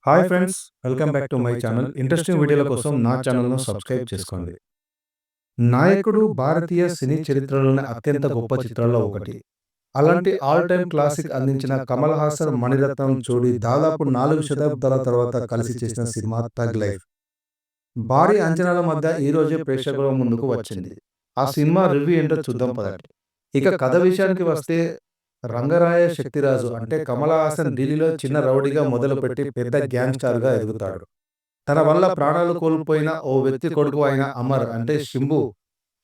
Hi friends, welcome back to my channel. Interesting వీడియోల కోసం నా ఛానల్‌ను సబ్స్క్రైబ్ చేసుకోండి. 'నాయకుడు' భారతీయ సినీ చరిత్రలోని అత్యంత గొప్ప చిత్రాల్లో ఒకటి. అలాంటి ఆల్ టైమ్ క్లాసిక్ అందించిన కమల్ హాసన్, మణిరత్నం జోడీ దాదాపు 4 శతాబ్దాల తర్వాత కలిసి చేసిన సినిమా 'థగ్ లైఫ్'. భారీ అంచనాల మధ్య ఈ రోజే ప్రేక్షకుల ముందుకు వచ్చింది. ఆ సినిమా రివ్యూ ఏంటో చూద్దాం పదండి. ఇక కథ విషయానికి వస్తే, రంగరాయ శక్తిరాజు అంటే కమల్ హాసన్ ఢిల్లీలో చిన్న రౌడీగా మొదలుపెట్టి పెద్ద గ్యాంగ్‌స్టర్‌గా ఎదుగుతాడు. తన వల్ల ప్రాణాలు కోల్పోయిన ఓ వ్యక్తి కొడుకు అయిన అమర్ అంటే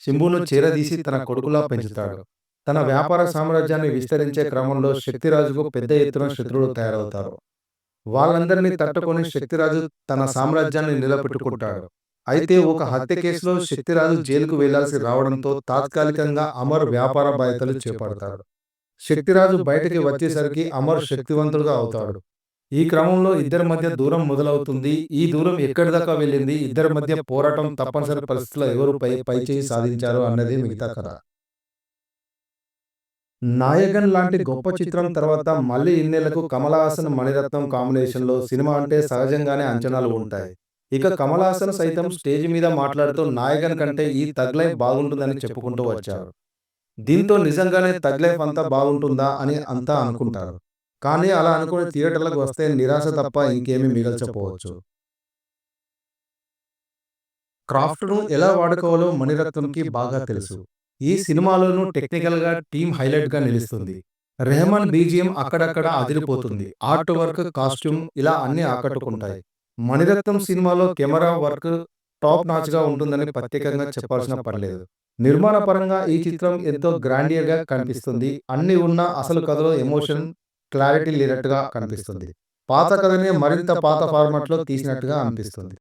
శంభును చేరదీసి తన కొడుకులా పెంచుతాడు. తన వ్యాపార సామ్రాజ్యాన్ని విస్తరించే క్రమంలో శక్తిరాజుకు పెద్ద ఎత్తున శత్రువులు తయారవుతారు. వాళ్ళందరినీ తట్టుకొని శక్తిరాజు తన సామ్రాజ్యాన్ని నిలబెట్టుకుంటాడు. అయితే ఒక హత్య కేసులో శక్తిరాజు జైలుకు వెళ్లాల్సి రావడంతో తాత్కాలికంగా అమర్ వ్యాపార బాధ్యతలు చేపడతాడు. శక్తిరాజు బయటికి వచ్చేసరికి అమర్ శక్తివంతుడుగా అవుతాడు. ఈ క్రమంలో ఇద్దరి మధ్య దూరం మొదలవుతుంది. ఈ దూరం ఎక్కడి దాకా వెళ్ళింది, ఇద్దరి మధ్య పోరాటం, తప్పనిసరి పరిస్థితుల్లో ఎవరు పైచేయి సాధించారు అన్నది మిగతా కథ. 'నాయగన్' లాంటి గొప్ప చిత్రం తర్వాత మళ్ళీ ఇన్నేళ్లకు కమల్ హాసన్, మణిరత్నం కాంబినేషన్లో సినిమా అంటే సహజంగానే అంచనాలు ఉంటాయి. ఇక కమల్ హాసన్ సైతం స్టేజ్ మీద మాట్లాడుతూ 'నాయగన్' కంటే ఈ 'థగ్ లైఫ్' బాగుంటుందని చెప్పుకుంటూ వచ్చారు. దీంతో నిజంగానే 'థగ్ లైఫ్' అంతా బాగుంటుందా అని అంతా అనుకుంటారు. కానీ అలా అనుకుని థియేటర్లకు వస్తే నిరాశ తప్ప ఇంకేమీ మిగల్చపోవచ్చు. క్రాఫ్ట్‌ను ఎలా వాడుకోవాలో మణిరత్నంకి బాగా తెలుసు. ఈ సినిమాలోనూ టెక్నికల్‌గా టీమ్ హైలైట్‌గా నిలుస్తుంది. రెహమాన్ బీజీఎం అక్కడక్కడ అదిరిపోతుంది. ఆర్ట్ వర్క్, కాస్ట్యూమ్ ఇలా అన్నీ ఆకట్టుకుంటాయి. మణిరత్నం సినిమాలో కెమెరా వర్క్ టాప్ నాచ్‌గా ఉంటుందని ప్రత్యేకంగా చెప్పాల్సిన పనిలేదు. నిర్మాణ పరంగా ఈ చిత్రం ఎంతో గ్రాండియర్‌గా కనిపిస్తుంది. అన్నీ ఉన్నా అసలు కథలో ఎమోషన్, క్లారిటీ లేనట్టుగా కనిపిస్తుంది. పాత కథనే మరింత పాత ఫార్మాట్‌లో తీసినట్టుగా అనిపిస్తుంది.